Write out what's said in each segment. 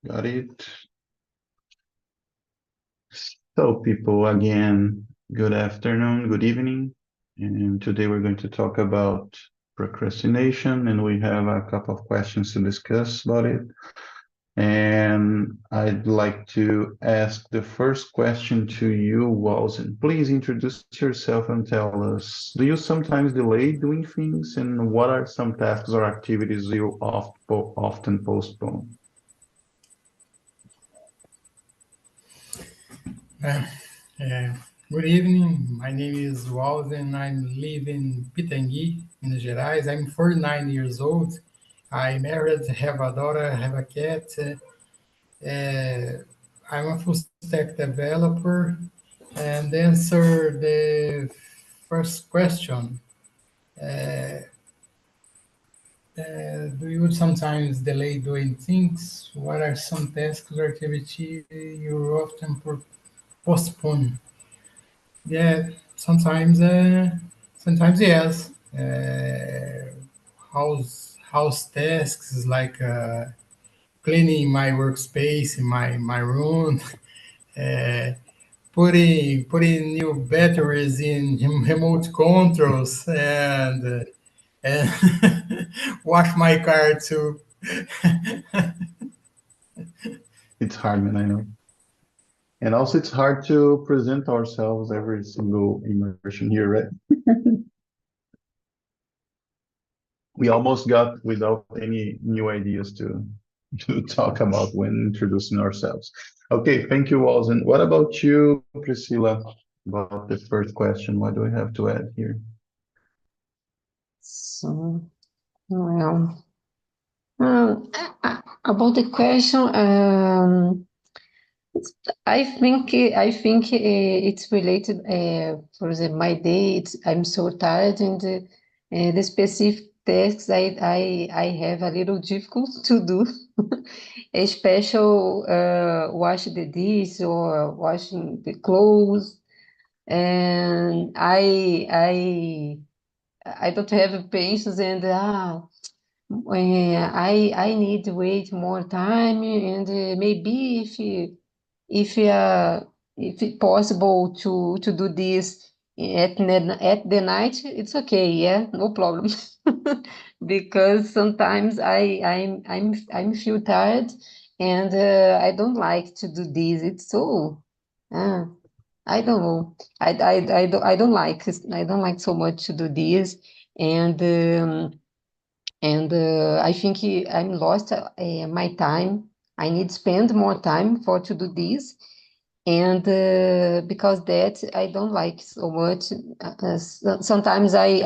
Got it. So, people, again, good afternoon, good evening. And today we're going to talk about procrastination, and we have a couple of questions to discuss about it. And I'd like to ask the first question to you, Walton. Please introduce yourself and tell us, do you sometimes delay doing things, and what are some tasks or activities you often postpone? Uh, uh, Good evening. My name is Walden. I live in Pitangui, Minas Gerais. I'm 49 years old. I'm married, have a daughter, have a cat. I'm a full stack developer. And answer the first question. Do you sometimes delay doing things? What are some tasks or activity you often postpone? Yeah, sometimes, sometimes yes. House tasks like cleaning my workspace in my room, uh, putting new batteries in remote controls, and wash my car too. It's hard, man, I know. And also, it's hard to present ourselves every single immersion here, right? We almost got without any new ideas to talk about when introducing ourselves. Okay, thank you, Walden. What about you, Priscilla? About the first question, what do we have to add here? So, well, about the question, I think it's related. For example, my day, I'm so tired, and the specific tasks I have a little difficult to do, especially wash the dish or washing the clothes, and I don't have patience, and I need to wait more time, and maybe if it's possible to do this at the night, it's okay, yeah, no problem. Because sometimes I'm feel tired, and I don't like to do this. It's so uh, I don't know. I don't like so much to do this, and. I think I'm lost my time. I need to spend more time for to do this, and because that I don't like so much. Sometimes I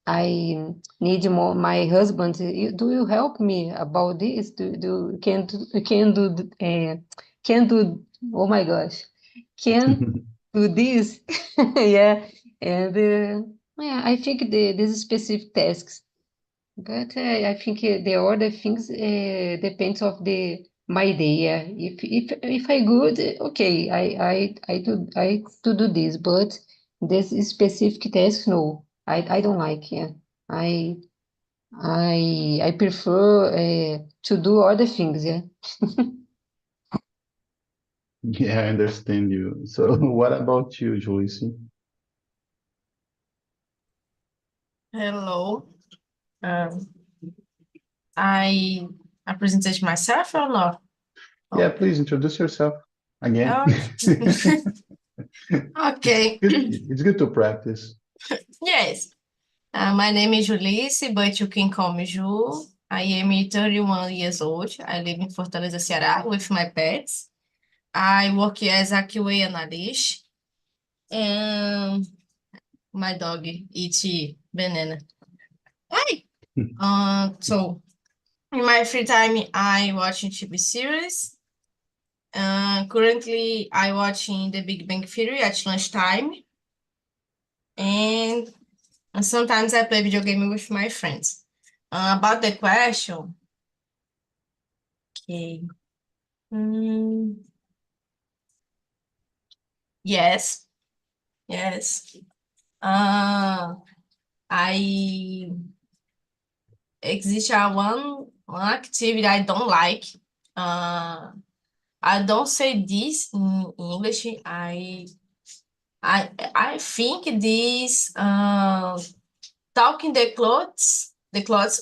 I need more. My husband, do you help me about this? Can do can do? Oh my gosh, can do this? Yeah, and yeah, I think these specific tasks, but I think the other things depends of the my day. Yeah, if I good, okay, I to do this, but this specific task, no, I don't like. Yeah, I I prefer to do other things. Yeah. Yeah, I understand you. So, what about you, Joyce? Hello. Um, I presented myself or not? Yeah, Oh, please introduce yourself again. okay. Okay. It's good to practice. Yes. My name is Julice, but you can call me Ju. I am 31 years old. I live in Fortaleza, Ceará, with my pets. I work as a QA analyst, and my dog eats banana. Hi. So in my free time, I watch TV series. Currently, I watching The Big Bang Theory at lunchtime, and sometimes I play video game with my friends. About the question, okay. Mm, yes, yes. I existe a one one activity I don't like. I don't say this in English. I think this talking the clothes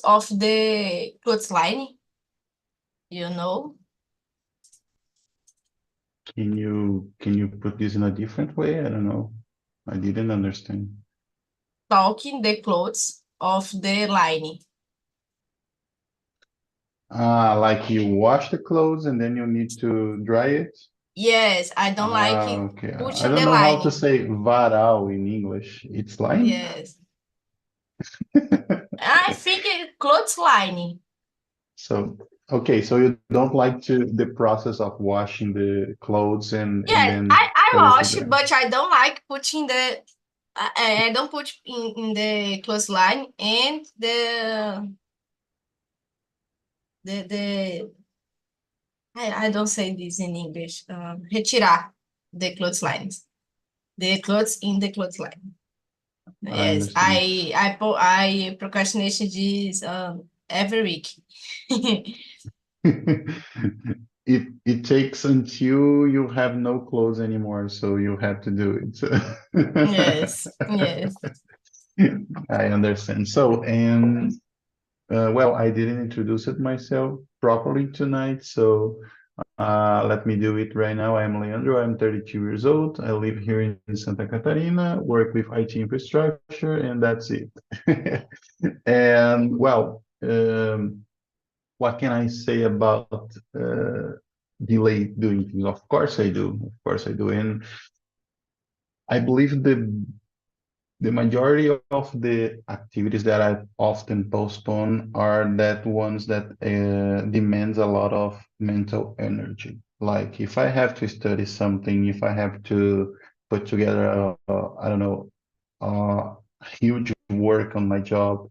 of the clothes line, you know, Can you put this in a different way? I don't know. I didn't understand. talking the clothes of the line. Like you wash the clothes and then you need to dry it? Yes, I don't like Okay. I pushing don't the know how to line. say varal in English. It's line? Yes, I think clothes line. So, okay, so you don't like the process of washing the clothes and Yes, then I put it to wash, dry. but I don't like putting the. I don't put in the clothes line and the I don't say this in English. Retirar the clothes lines. The clothes in the clothes line. I Yes, understand. I procrastination this every week. It takes until you have no clothes anymore, so you have to do it. Yes, yes. I understand. So, and well, I didn't introduce it myself properly tonight, so let me do it right now. I'm Leandro. I'm 32 years old. I live here in Santa Catarina, work with IT infrastructure, and that's it. And well, what can I say about delay doing things? Of course I do. Of course I do. And I believe the majority of the activities that I often postpone are that ones that demands a lot of mental energy. Like if I have to study something, if I have to put together I don't know, a huge work on my job,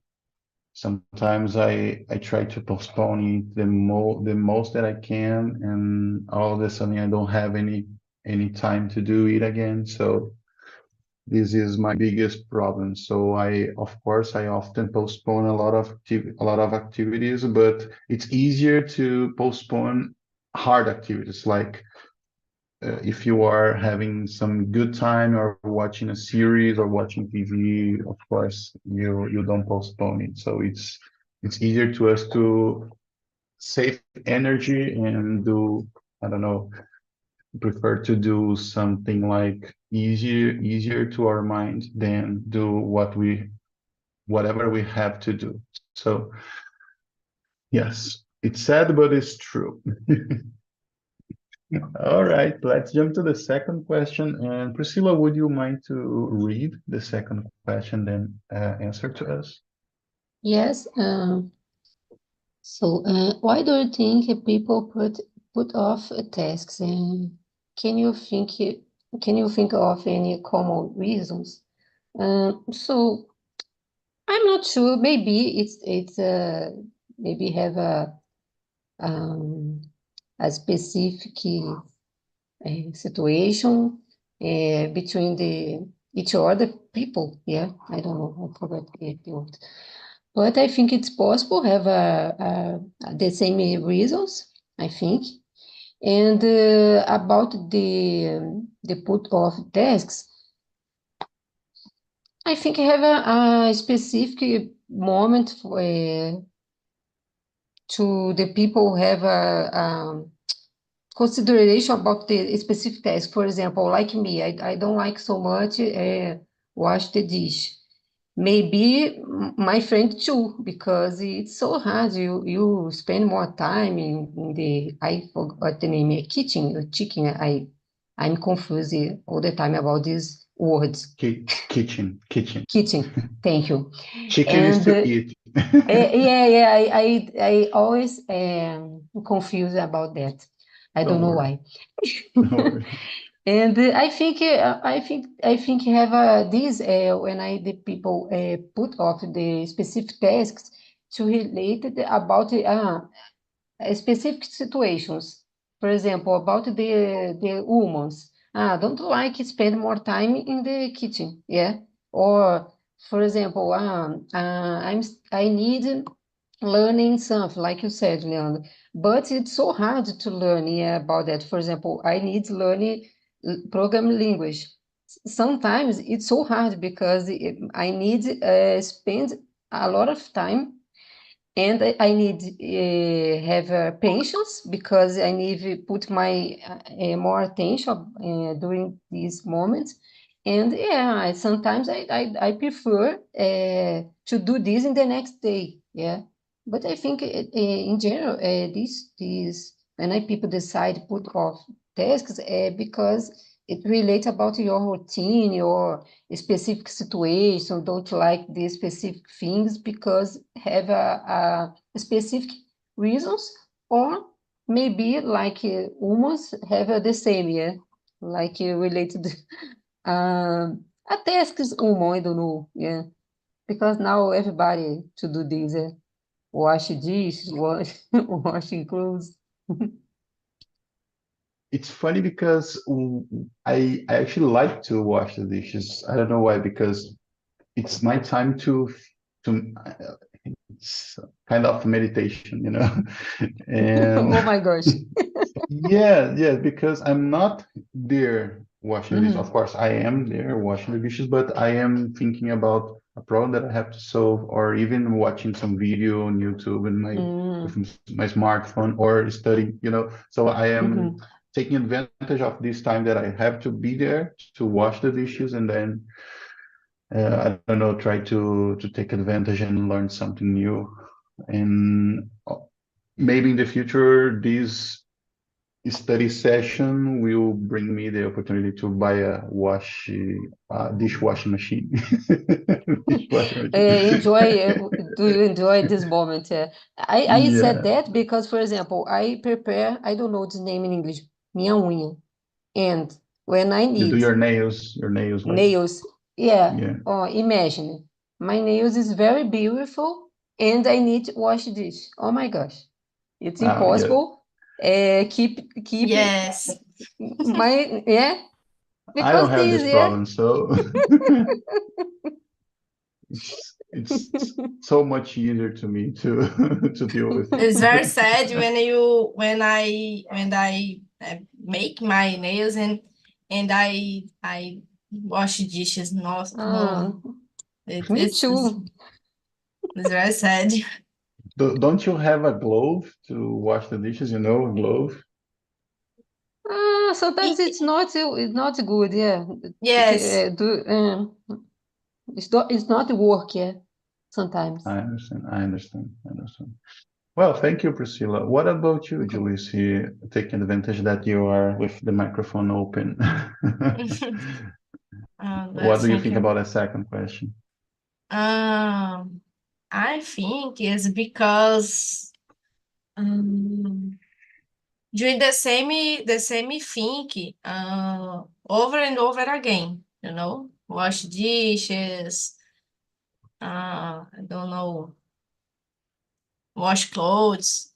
sometimes I try to postpone it the most that I can, and all of a sudden I don't have any time to do it again. So this is my biggest problem. So of course, I often postpone a lot of activities, but it's easier to postpone hard activities. Like if you are having some good time or watching a series or watching TV, of course, you don't postpone it. So it's easier to us to save energy and do, I don't know, prefer to do something like easier to our mind than do whatever we have to do. So yes, it's sad, but it's true. All right, let's jump to the second question. And Priscilla, would you mind to read the second question, then answer to us? Yes. So, why do you think people put off tasks? And can you think can you think of any common reasons? So I'm not sure. Maybe it's maybe have um, a specific situation between the each other people. Yeah, I don't know. I forgot the word. But I think it's possible have the same reasons. I think. And about the put off tasks, I think I have a specific moment for, to the people have a consideration about the specific task. For example, like me, I don't like so much wash the dish. Maybe my friend too, because it's so hard. You spend more time in the I forgot the name kitchen. I'm confused all the time about these words. Kitchen. Kitchen. Thank you. Chicken is And to eat. yeah. I always confused about that. I don't Don't know worry. why. Don't worry. And I think have this when I the people put off the specific tasks to relate it about specific situations. For example, about the women's. Don't like spend more time in the kitchen, yeah. Or for example, I need learning something, like you said, Leandro. But it's so hard to learn, yeah, about that. For example, I need learning programming language. Sometimes it's so hard because I need spend a lot of time, and I need have patience because I need to put my more attention during these moments. And yeah, sometimes I prefer to do this in the next day. Yeah, but I think in general, these when people decide put off tasks, because it relates about your routine, your specific situation, don't like these specific things because have a specific reasons, or maybe like humans have the same, yeah, like related a task is human, I don't know, yeah, because now everybody to do this, wash dishes, washing clothes. It's funny because I actually like to wash the dishes. I don't know why, because it's my time to it's kind of meditation, you know. And Oh my gosh. yeah, because I'm not there washing the dishes. Of Mhm. course, I am there washing the dishes, but I am thinking about a problem that I have to solve, or even watching some video on YouTube in my with Mm, my smartphone, or studying, you know. So I am mhm. taking advantage of this time that I have to be there to wash the dishes, and then I don't know, try to take advantage and learn something new. And maybe in the future, this study session will bring me the opportunity to buy a dishwashing machine. Dishwashing machine. Enjoy, do you enjoy this moment? I said Yeah, that because, for example, I prepare, I don't know the name in English, minha unha. And when I you do need your nails like, nails, yeah, yeah. or imagine, my nails is very beautiful and I need to wash this. Oh my gosh, it's Yeah. impossible. Keep Yes. my, yeah, I don't because have this, this yeah. problem, so it's so much easier to me to to deal with it. It's very sad when I make my nails and I wash dishes. No, Ah, it, me it's it's too. it's very sad. Don't you have a glove to wash the dishes? You know, a glove. Sometimes it's not good, yeah. Yes. It's not work, yeah. Sometimes. I understand. I understand. I understand. Well, thank you, Priscilla. What about you, Okay. Julie? See, taking advantage that you are with the microphone open. What Let's do you think. think about a second question? Um, I think it's because um, doing the same thing over and over again. Wash dishes. I don't know, wash clothes,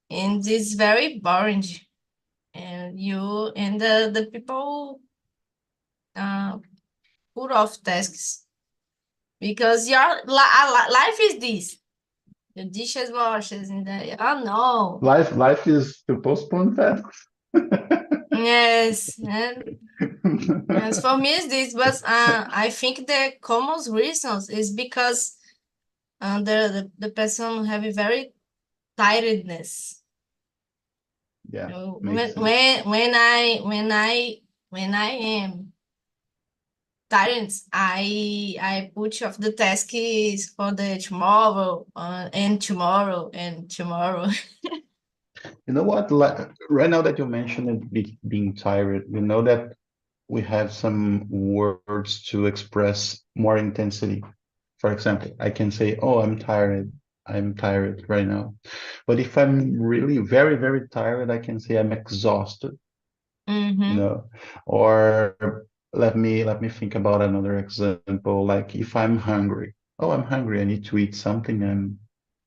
and it's very boring. And the people uh, put off tasks because life is this. The dishes washes and oh no. Life is to postpone that. Yes, and yes, for me it's this, but I think the common reasons is because the person have a very tiredness. Yeah, makes When sense. when when I when I when I am tired, I put off the tasks for the tomorrow and tomorrow and tomorrow. You know what? Like, right now that you mentioned it being tired, you know that we have some words to express more intensity. For example, I can say, "Oh, I'm tired. I'm tired right now." But if I'm really very, very tired, I can say I'm exhausted, you Mm-hmm. know. Or let me think about another example. Like if I'm hungry, oh, I'm hungry. I need to eat something.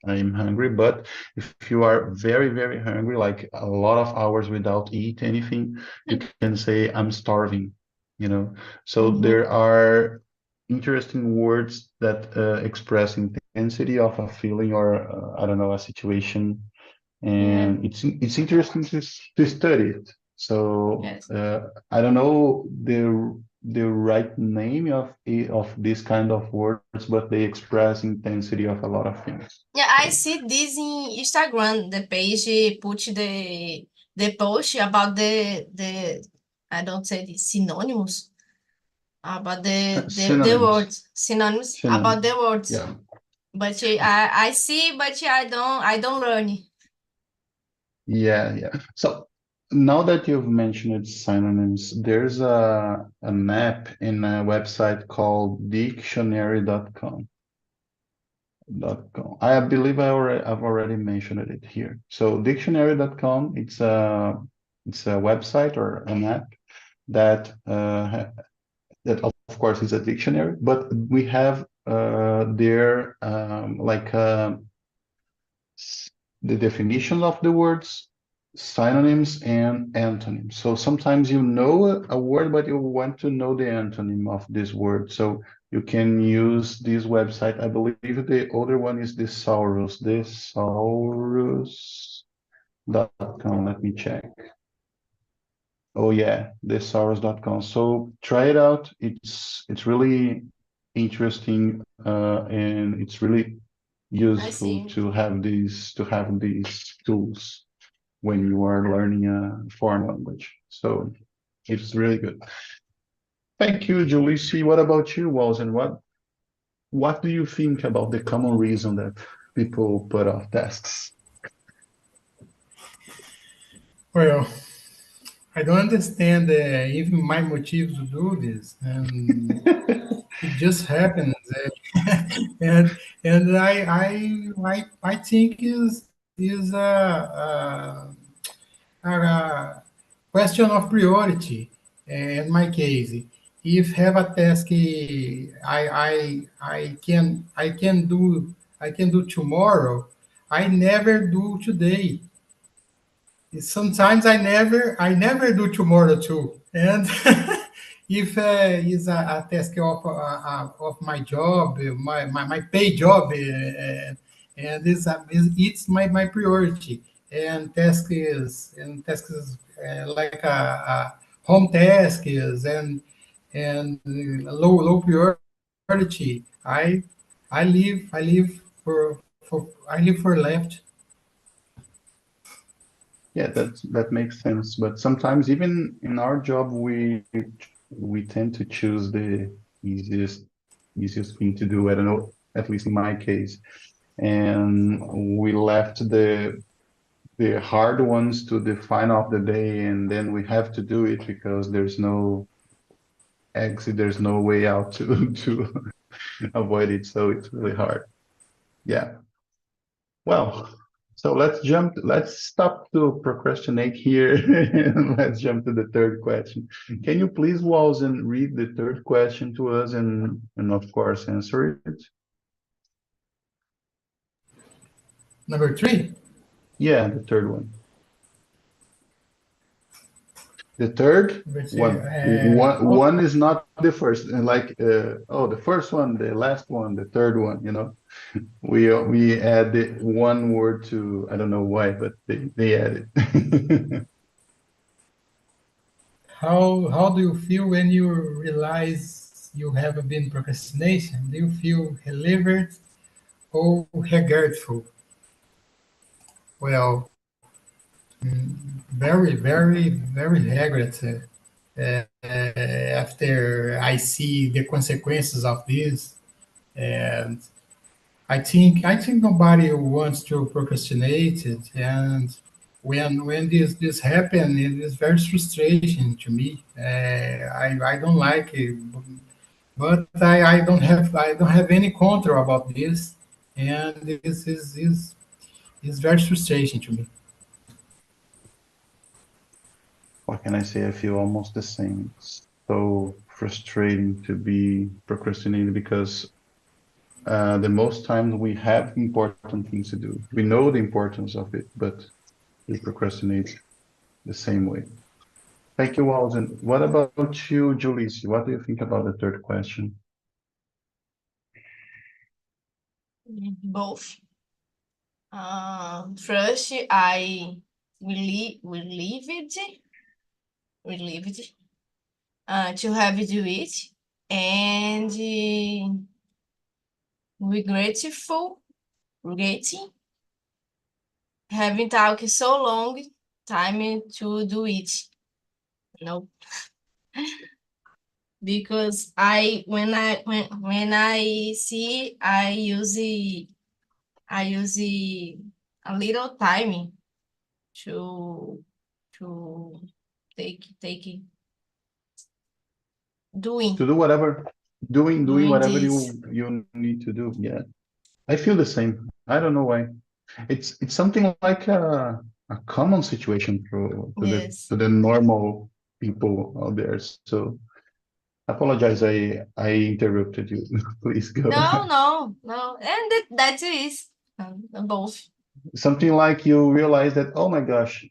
I'm hungry. But if you are very, very hungry, like a lot of hours without eat anything, you can say I'm starving, you know. So Mm-hmm. there are interesting words that express intensity of a feeling or I don't know, a situation, and it's interesting to study it. So Yes. I don't know the right name of this kind of words, but they express intensity of a lot of things. Yeah, I see this in Instagram. The page put the post about the I don't say the synonymous about the Synonyms. words synonymous about Synonyms. the words. Yeah. But I see, but I don't learn. Yeah, yeah. So now that you've mentioned synonyms, there's an app in a website called dictionary.com. I believe I've already mentioned it here. So dictionary.com, it's a website or an app that that of course is a dictionary, but we have there like the definition of the words, synonyms, and antonyms. So sometimes you know a word, but you want to know the antonym of this word. So you can use this website. I believe the other one is thesaurus.com. Let me check. Oh yeah, thesaurus.com. So try it out. It's really interesting and it's really useful see. to have these tools when you are learning a foreign language. So it's really good. Thank you, Julisi. What about you, Walls? And what do you think about the common reason that people put off tasks? Well, I don't understand even my motives to do this, and it just happens. And I think is a question of priority. In my case, if have a task I can do tomorrow, I never do today. Sometimes I never do tomorrow too. And if is a task of my job, my pay job, and it's my priority. And tasks like a home task is and low priority. I live for left. Yeah, that makes sense. But sometimes even in our job, we tend to choose the easiest easiest thing to do. I don't know, at least in my case, and we left the hard ones to the final of the day, and then we have to do it because there's no exit, there's no way out to to avoid it. So it's really hard. Yeah. Well, so let's stop to procrastinate here and let's jump to the third question. Can you please, Walden, read the third question to us and of course answer it? Number three. Yeah, the third one. The third Number three. one. One is not the first, and like oh, the first one, the last one, the third one, you know. We add the one word to, I don't know why, but they add it. How do you feel when you realize you have been procrastination? Do you feel relieved or regretful? Well, very, very, very regret after I see the consequences of this. And I think nobody wants to procrastinate it. And when this happen, it is very frustrating to me. I don't like it, but I don't have any control about this, and this is very frustrating to me. What can I say? I feel almost the same. It's so frustrating to be procrastinating because the most times we have important things to do. We know the importance of it, but we procrastinate the same way. Thank you, Walden. What about you, Julissa? What do you think about the third question? Both. First, I relieved to have to do it, and regretting having talked so long time to do it. No, because when I see I use a little time to take doing To do whatever, doing whatever this. you need to do. Yeah, I feel the same. I don't know why. It's something like a common situation Yes. to the normal people out there. So apologize, I interrupted you. Please go ahead. No, and that is both. Something like you realize that, oh my gosh,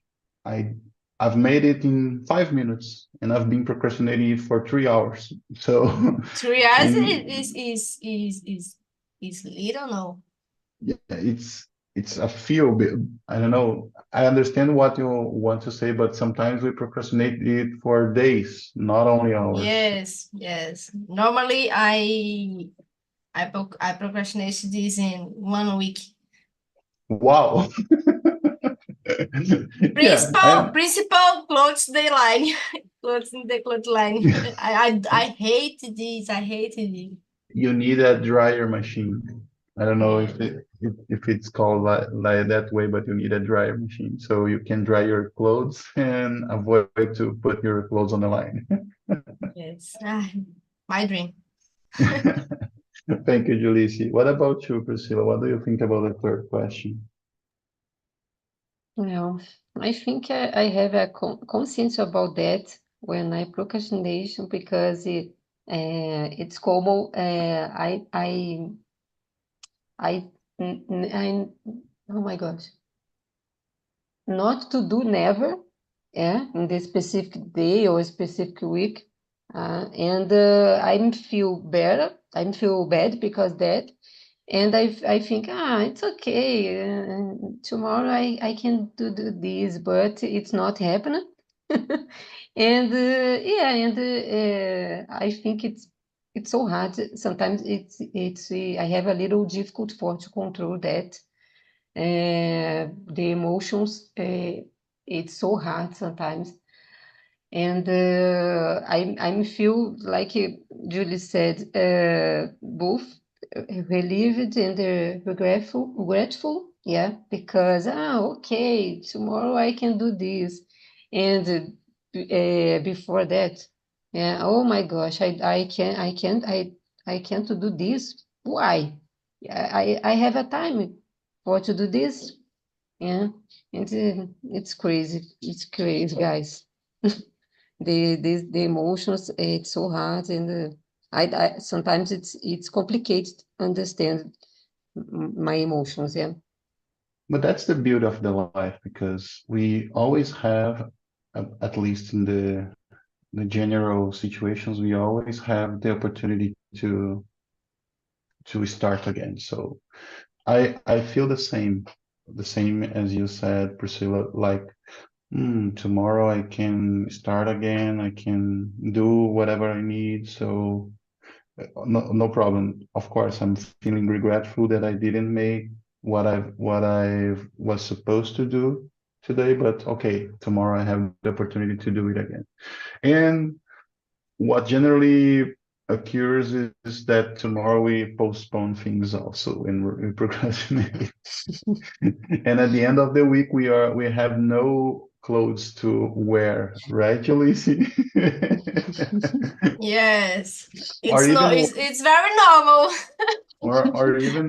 I I've made it in 5 minutes and I've been procrastinating for 3 hours. So 3 hours and is little, no. yeah, it's a feel bit. I don't know. I understand what you want to say, but sometimes we procrastinate it for days, not only hours. Yes. Normally, I procrastinate this in 1 week. Wow. Yeah, Principal clothes line, clothes in the clothes line. I hate this. I hate it. you need a dryer machine. I don't know Yeah. if it's called like that way, but you need a dryer machine so you can dry your clothes and avoid to put your clothes on the line. Yes. My dream. Thank you, Julisi. What about you, Priscilla? What do you think about the third question? Well, I think I have a conscience about that when I procrastination because it's common. I, I, oh my gosh, not to do never, yeah, in the specific day or specific week, and I feel better. I feel bad because that. And I think, it's okay. Tomorrow I can do this, but it's not happening. And yeah, and I think it's so hard. Sometimes I have a little difficult for to control that. The emotions, it's so hard sometimes. And I feel like Julie said, both relieved and regretful, yeah, because okay, tomorrow I can do this, and before that, yeah, oh my gosh, I can't do this. Why? I have a time for to do this, yeah, and it's crazy, guys. The emotions, it's so hard, and I sometimes it's complicated to understand my emotions, yeah. But that's the beauty of the life because we always have, at least in the general situations, we always have the opportunity to start again. So I feel the same as you said, Priscilla. Like, tomorrow I can start again. I can do whatever I need. So no problem. Of course, I'm feeling regretful that I didn't make what I was supposed to do today. But okay, tomorrow I have the opportunity to do it again. And what generally occurs is that tomorrow we postpone things also and we procrastinate. And at the end of the week, we have no clothes to wear, right, Julisi? Yes. Or It's not. even It's very normal.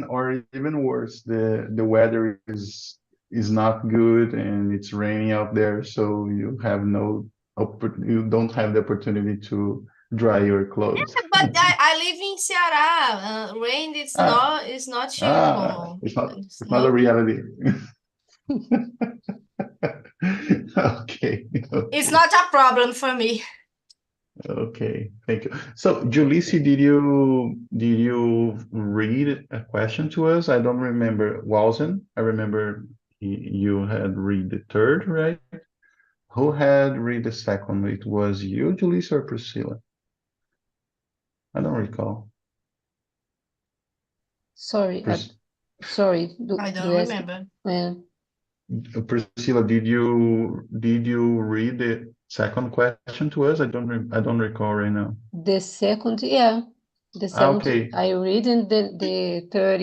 or even worse, the weather is not good and it's raining out there, so you don't have the opportunity to dry your clothes. But I live in Ceará. Rain Ah, is not too common. it's not a No, reality. Okay. it's Okay. not a problem for me. Okay, thank you. So, Julisi, did you read a question to us? I don't remember. Walden, I remember you had read the third, right? Who had read the second? It was you, Julisi, or Priscilla? I don't recall. Sorry, Pris sorry. I Do don't you ask? remember. Priscilla, did you read the second question to us? I don't recall right now. The second, yeah, the second Okay, I read in the third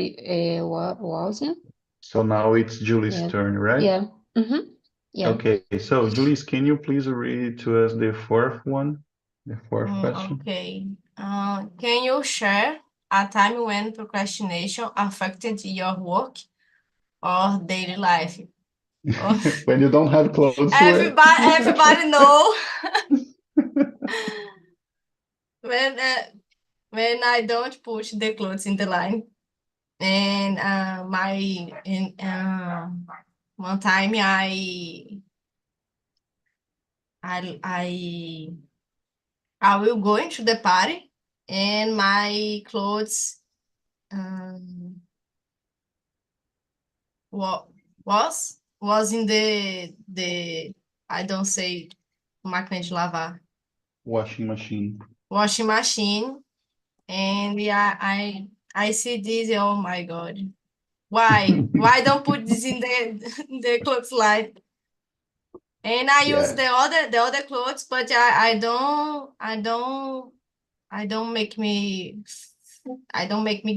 wasn't. so now it's Julie's Yeah, turn, right? yeah, yeah. Okay, so Julie, can you please read to us the fourth one? The fourth question? Okay. Can you share a time when procrastination affected your work or daily life? Oh, When you don't have clothes to wear? everybody know when I don't push the clothes in the line. And one time I I will go into the party and my clothes wa was in the I don't say máquina de lavar, Washing machine. washing machine, and yeah, I see this, oh my God. Why don't put this in the clothes line? And I use Yeah, the other clothes, but I don't make me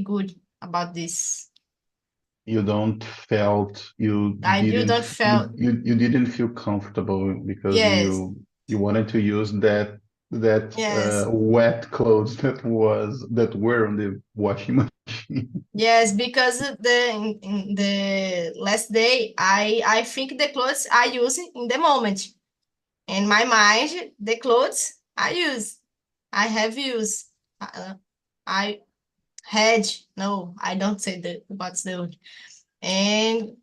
good about this. you don't felt you You didn't don't feel, you didn't feel comfortable because yes, you wanted to use that yes, wet clothes that were on the washing machine. yes, because in the last day I think the clothes I use in the moment. In my mind, the clothes I have used. I had, no, I don't say what's the word. And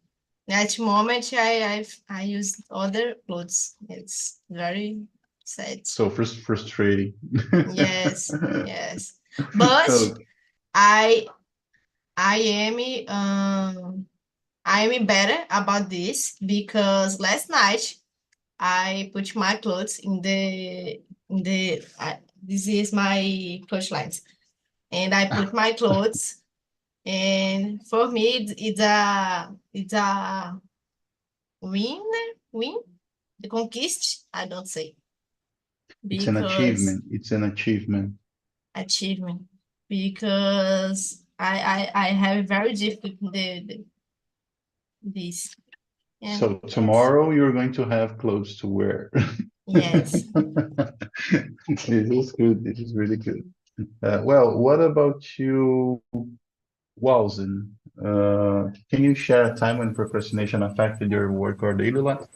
that moment, I used other clothes. It's very sad. So frustrating. Yes, yes. But Oh, I I am I am better about this because last night I put my clothes in the this is my clothes lines, and I put my clothes, and for me it's a win, the conquist, I don't say, it's an because achievement. It's an achievement. achievement, because I have very difficult this, and So tomorrow you're going to have clothes to wear. yes. This is good. This is really good. Well, what about you, Walzen? Can you share a time when procrastination affected your work or daily life?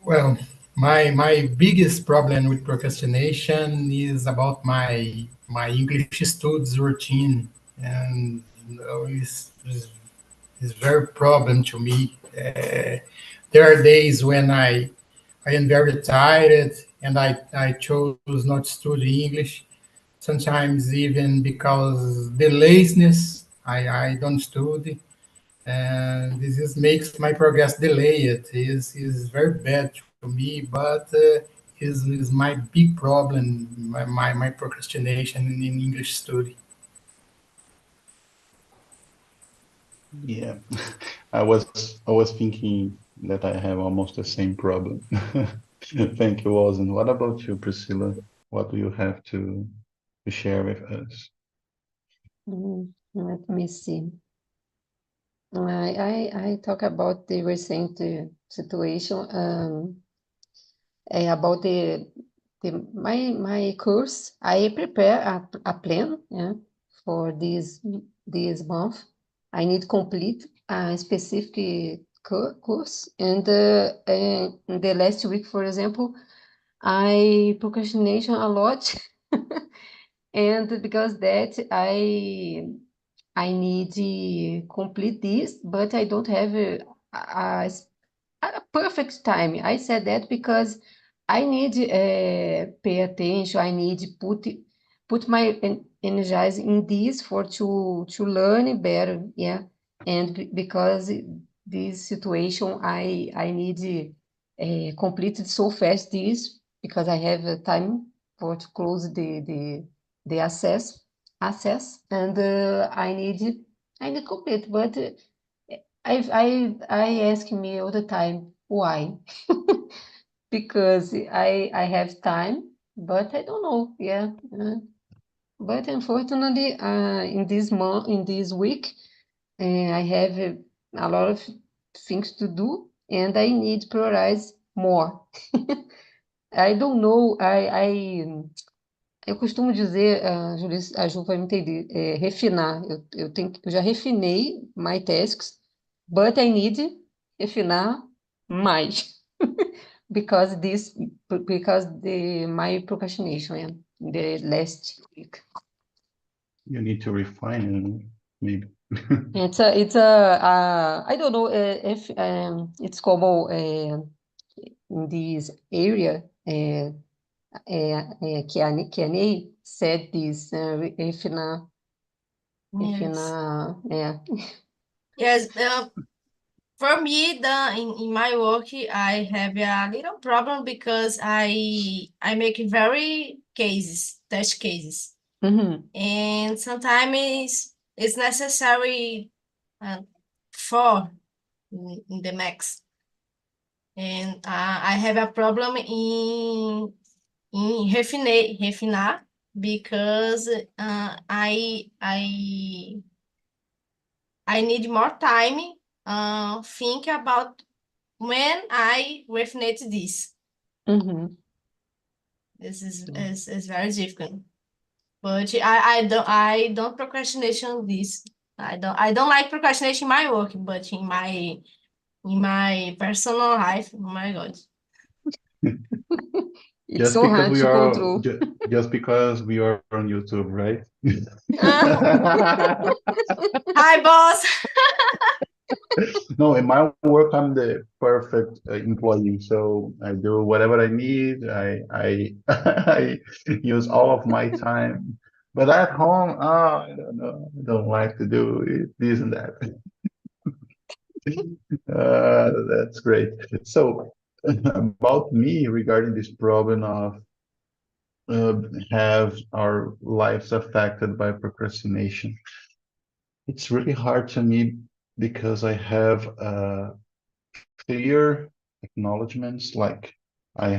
Well, my biggest problem with procrastination is about my English studies routine, and it's very problem to me. There are days when I am very tired and I chose not to study English. Sometimes even because the laziness, I don't study, and this is makes my progress delayed. Is very bad to me, but is my big problem, my procrastination in English study. Yeah, I was thinking that I have almost the same problem. Thank you, Walzen. What about you, Priscilla? What do you have to share with us? Let me see. I talk about the recent situation about my course. I prepare a plan, yeah, for this month. I need complete a specific course, and in the last week, for example, I procrastination a lot, and because that I need to complete this, but I don't have a perfect time. I said that because I need pay attention. I need put my energize in this for to learn better. Yeah, and because this situation, I need complete it so fast. This because I have time for to close the access, and I need complete. But I ask me all the time why. Because I have time, but I don't know. Yeah, but unfortunately, in this week, I have a lot of things to do, and I need to prioritize more. I don't know. Eu costumo dizer, a Ju vai me entender, refinar. Eu já refinei my tasks, but I need refinar mais. because this because my procrastination, yeah, the last week. You need to refine it, maybe. It's a I don't know if it's common in this area. Kiane said this, Yes. yeah. Yes. For me, in my work, I have a little problem because I make very test cases, Mhm. and sometimes it's necessary uh, four in the max, and I have a problem in refinar because I need more time think about when I refine this. Mhm. This is very difficult. But I don't procrastination this. I don't like procrastination in my work, but in my personal life, oh my God. It's Just so because hard we to are control. just because we are on YouTube, right? Hi, boss. No, in my work, I'm the perfect employee. So I do whatever I need. I I use all of my time. But at home, I don't know. I don't like to do it, this and that. That's great. So about me regarding this problem of have our lives affected by procrastination, it's really hard to me because I have clear acknowledgements. Like I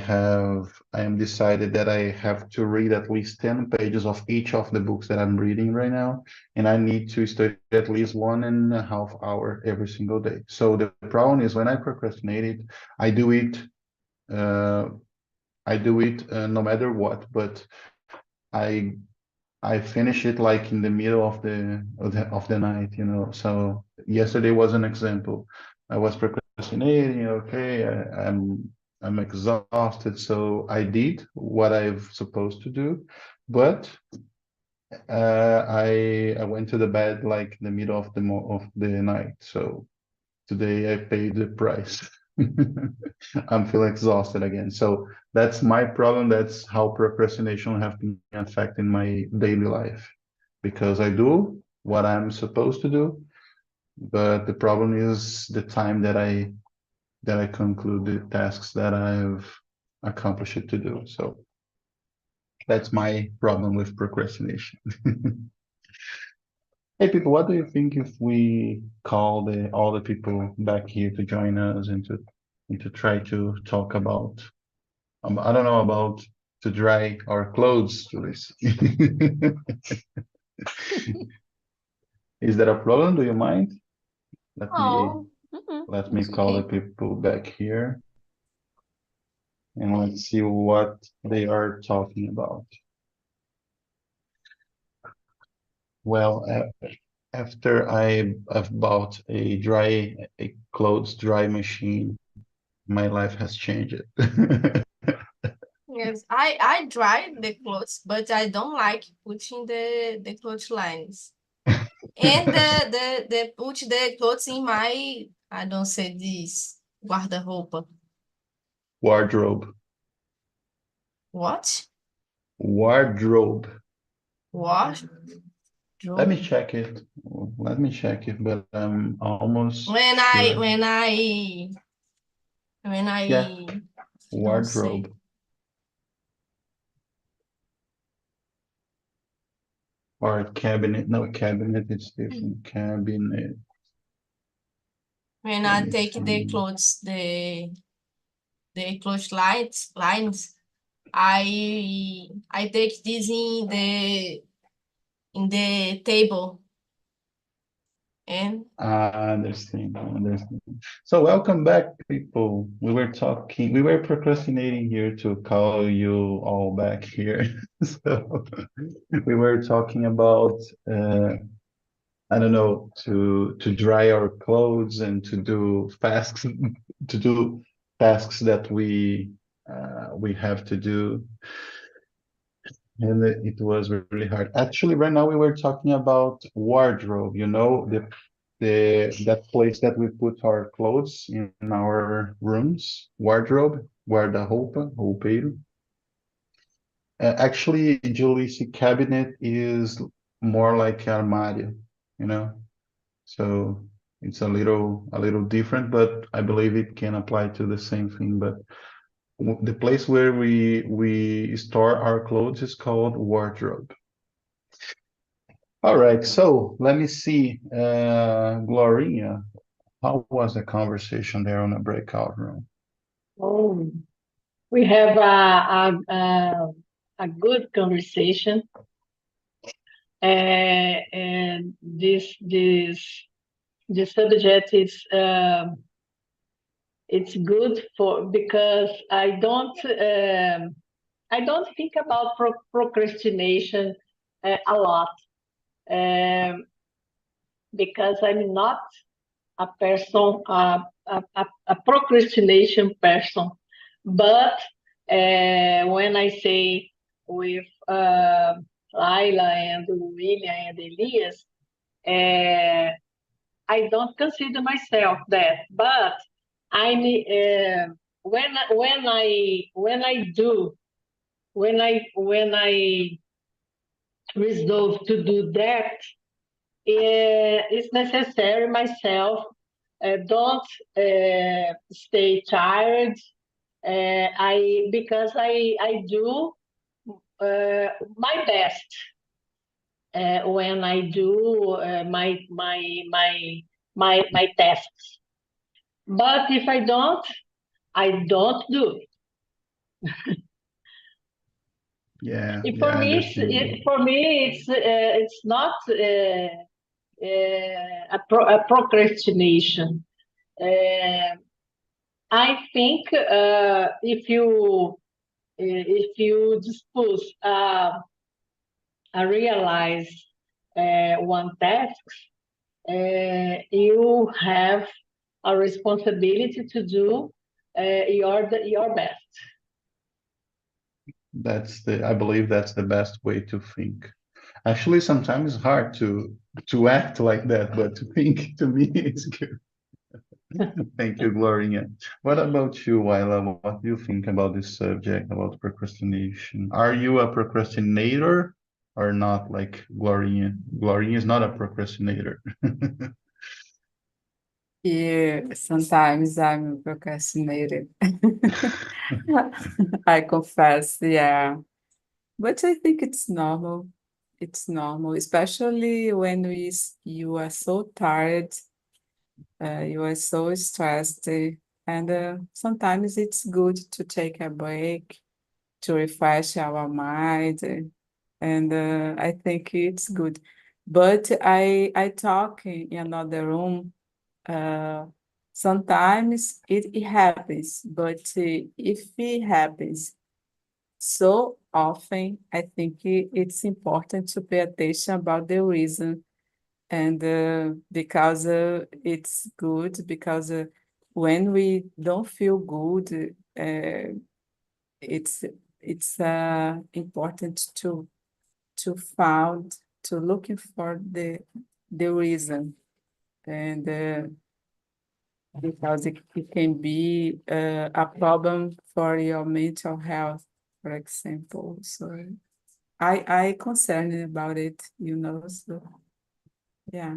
am decided that I have to read at least 10 pages of each of the books that I'm reading right now, and I need to study at least 1.5 hours every single day. So the problem is when I procrastinate it, I do it uh, no matter what, but I I finish it like in the middle of the night, you know. So yesterday was an example. I was procrastinating. Okay, I'm exhausted, so I did what I've supposed to do, but I went to the bed like in the middle of the night. So today I paid the price. I'm feeling exhausted again. So that's my problem. That's how procrastination have been affecting my daily life because I do what I'm supposed to do, but the problem is the time that I conclude the tasks that I've accomplished to do. So that's my problem with procrastination. Hey people, what do you think if we call all the people back here to join us and to try to talk about I don't know about to dry our clothes, Luis. Is that a problem? Do you mind? Let me Oh, let me It's call the okay. people back here and let's see what they are talking about. Well, after I've bought a clothes dry machine, my life has changed. yes. I dry the clothes, but I don't like putting the clothes lines. And the put the clothes in my, I don't say this, guarda-roupa. Wardrobe. What? Wardrobe. What? Let me check it. Let me check it, but I'm almost When sure. I Yeah, don't wardrobe. say. Or cabinet. No, cabinet is different. Cabinet. When Let I me take the see. clothes, the clothes lines, I take this in the table and I understand. I understand. So welcome back, people. We were procrastinating here to call you all back here. So we were talking about I don't know, to dry our clothes and to do tasks that we have to do, and it was really hard. Actually, right now we were talking about wardrobe. You know, the that place that we put our clothes in our rooms, wardrobe, guarda-roupa, roupeiro. Actually, Julie's cabinet is more like armário, you know. So it's a little different, but I believe it can apply to the same thing. But the place where we store our clothes is called wardrobe. All right, so let me see. Gloria, how was the conversation there on the breakout room? Oh, we have a good conversation, and this subject is it's good for because I don't think about procrastination a lot, um, because I'm not a person, a procrastination person. But when I say with Laila and William and Elias, I don't consider myself that. But I'm when I do when I resolve to do that, it's necessary myself don't stay tired. I because I do my best when I do my tasks. But if I don't do it. Yeah, It- yeah, for I me, understand you. for me, it's not a procrastination. Uh, I think if you dispose realize one task, you have a responsibility to do your best. I believe that's the best way to think. Actually, sometimes it's hard to act like that, but to think to me it's good. Thank you, Gloria. What about you, Wyla? What do you think about this subject, about procrastination? Are you a procrastinator or not, like Gloria? Gloria is not a procrastinator. Yeah, sometimes I'm procrastinated. I confess, yeah. But I think it's normal. It's normal, especially when you are so tired, you are so stressed, and sometimes it's good to take a break to refresh our mind, and I think it's good. But I talk in another room. Uh, Sometimes it happens, but if it happens so often, I think it's important to pay attention about the reason, and because it's good, because when we don't feel good, it's important to find to looking for the reason, and because it can be a problem for your mental health. for example. So I concerned about it, so yeah.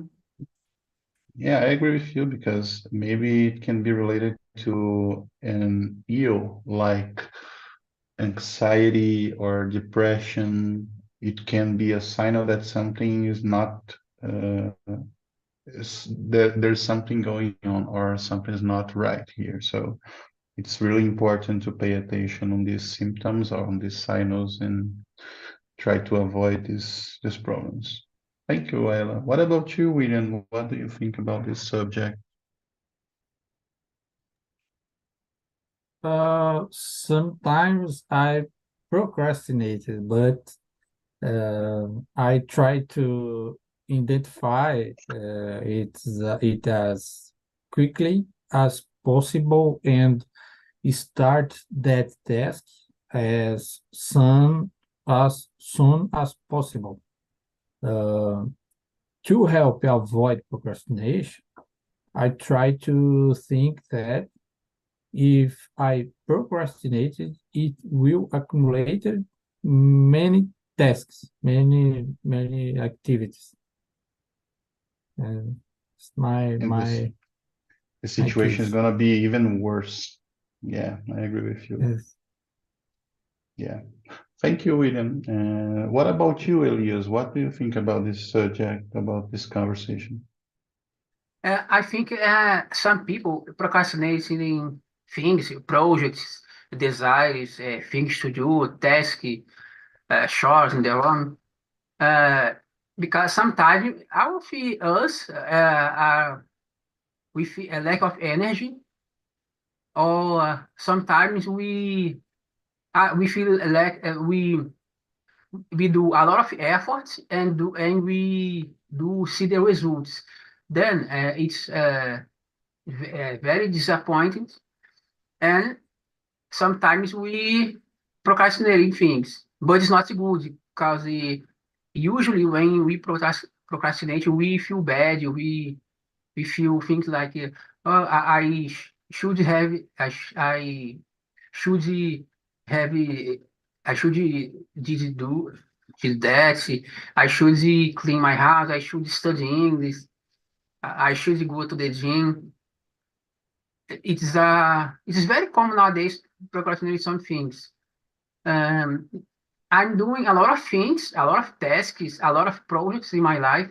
Yeah, I agree with you because maybe it can be related to an ill like anxiety or depression. It can be a sign of that something is not there's something going on or something is not right here. So it's really important to pay attention on these symptoms or on these signals and try to avoid these problems. Thank you, Ayla. What about you, William? What do you think about this subject? Sometimes I procrastinated, but I try to identify it as quickly as possible and start that task as soon as possible. To help avoid procrastination, I try to think that if I procrastinated, it will accumulate many tasks, many activities. And it's my And my the situation is case. gonna be even worse. Yeah, I agree with you. Yes. Yeah. Thank you, William. What about you, Elias? What do you think about this subject, about this conversation? I think some people procrastinating things, projects, desires, things to do, tasks, chores, and their own. Uh, because sometimes our us are with a lack of energy, or sometimes we feel like we do a lot of efforts and we do see the results. Then it's very disappointing, and sometimes we procrastinating things, but it's not good because usually when we procrastinate, we feel bad. We feel things like, oh, should have, I should have, I should did that. I should clean my house. I should study English. I should go to the gym. It's very common nowadays to procrastinate some things. Um, I'm doing a lot of things, a lot of tasks, a lot of projects in my life,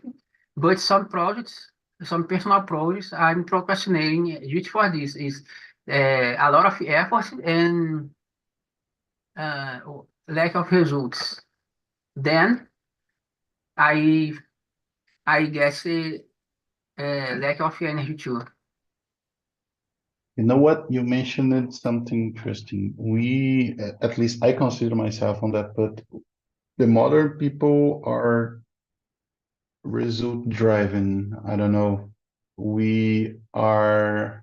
but some projects, some personal projects, I'm procrastinating just for this. Is a lot of effort and uh, lack of results. Then I I guess lack of energy too. You know what? You mentioned something interesting. We, at least I consider myself on that, but the modern people are result driven. I don't know. We are,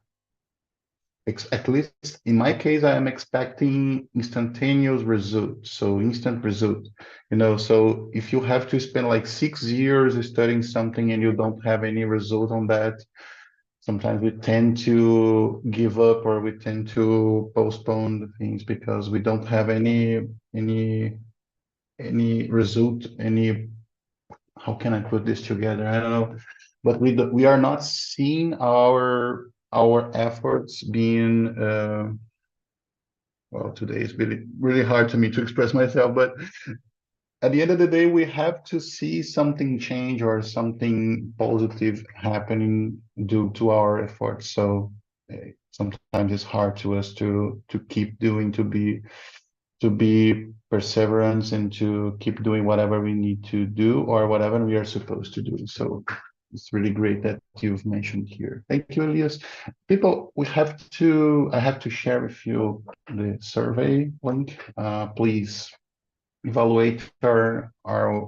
at least in my case, I am expecting instantaneous results. So instant result, so if you have to spend like 6 years studying something and you don't have any result on that, sometimes we tend to give up or we tend to postpone the things because we don't have any result, how can I put this together? I don't know, but we are not seeing our efforts being well, today is really hard to me to express myself, but at the end of the day, we have to see something change or something positive happening due to our efforts. So sometimes it's hard to us to keep doing, to be perseverance and to keep doing whatever we need to do or whatever we are supposed to do. So it's really great that you've mentioned here. Thank you, Elias. People, I have to share with you the survey link. Please evaluate our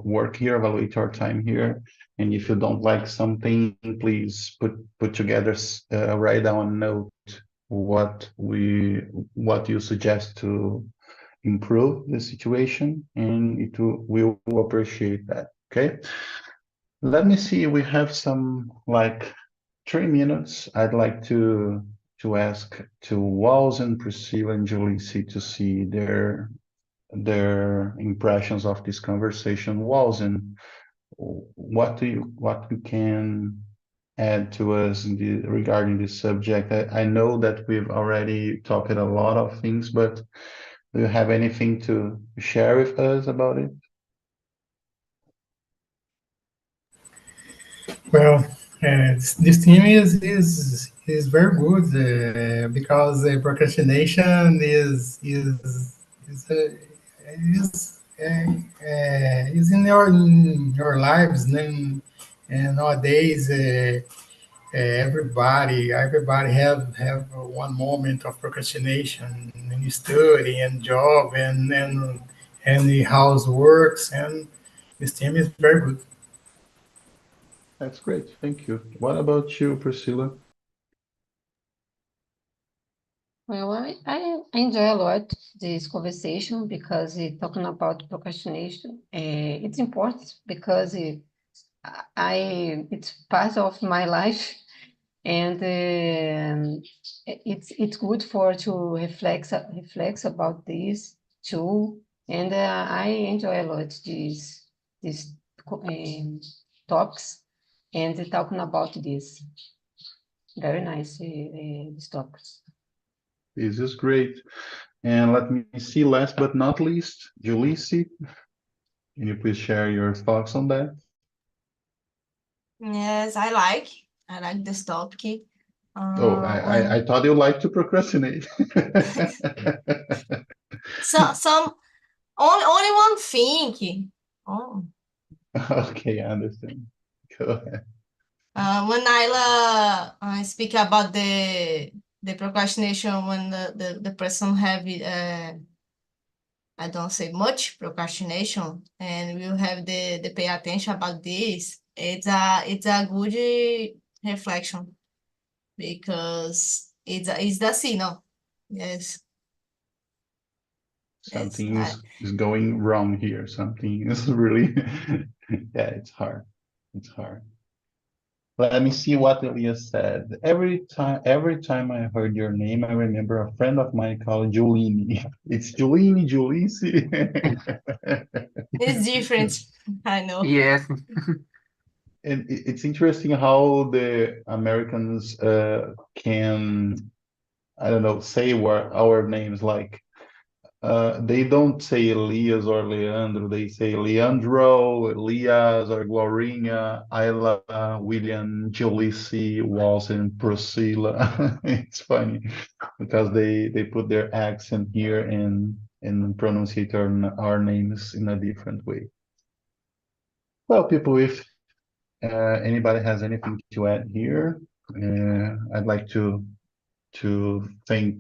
work here, evaluate our time here. And if you don't like something, please put together, write down a note what you suggest to improve the situation, and we will appreciate that. Okay. Let me see. We have some like 3 minutes. I'd like to ask to Walls and Priscilla and Julisi to see their their impressions of this conversation was, and what you can add to us regarding this subject. I know that we've already talked a lot of things, but do you have anything to share with us about it? Well, this team is very good because procrastination is in your lives, and nowadays everybody have one moment of procrastination in study and job and the house works, and this team is very good. That's great. Thank you. What about you, Priscilla? Well, I enjoy a lot this conversation because talking about procrastination, it's important because it's part of my life, and it's good for to reflect about this too, and I enjoy a lot these talks and talking about this. Very nice these talks. This is great. And let me see, last but not least, Julisi, can you please share your thoughts on that? Yes, I like this topic. Oh, I thought you liked to procrastinate. Some only one thing. Oh. Okay, I understand. Go ahead. When I speak about the procrastination, when the person have I don't say much procrastination, and we'll have the pay attention about this. It's a good reflection because it's the signal. Yes. Something Yes. is going wrong here. Something is really, yeah, it's hard. It's hard. Let me see what Elias said. Every time I heard your name, I remember a friend of mine called Julini. It's Julini, Julisi. It's different. I know. Yes. And it's interesting how the Americans can, I don't know, say what our names like. They don't say Elias or Leandro, they say Leandro, Elias, or Glorinha, Ayla, William, Julisi, Walson, Priscilla. It's funny because they put their accent here and pronunciate our names in a different way. Well, people, if anybody has anything to add here, I'd like to thank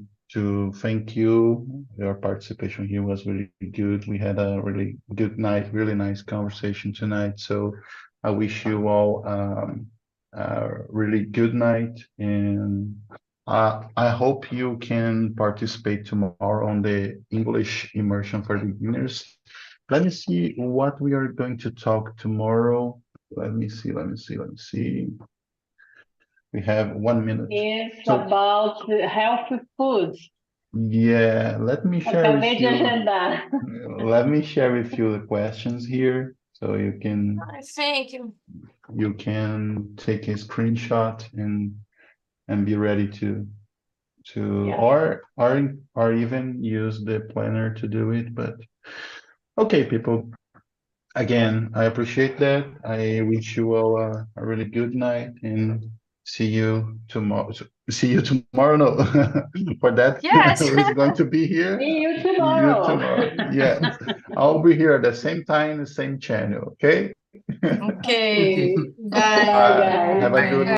thank you. Your participation here was really good. We had a really good night, really nice conversation tonight. So I wish you all a really good night, and I hope you can participate tomorrow on the English immersion for beginners. Let me see what we are going to talk tomorrow. Let me see. We have 1 minute. It's So, about healthy foods. yeah, let me share with Acabei de you. agendar. Let me share with you the questions here, so you Thank you. can take a screenshot and be ready to Yeah. or even use the planner to do it. But okay, people. Again, I appreciate that. I wish you all a really good night and see you tomorrow. See you tomorrow. No, for that, Yes. who's going to be here? See you See you tomorrow. tomorrow. Yes, I'll be here at the same time, the same channel. Okay. Okay. Bye, Bye. guys. Have a good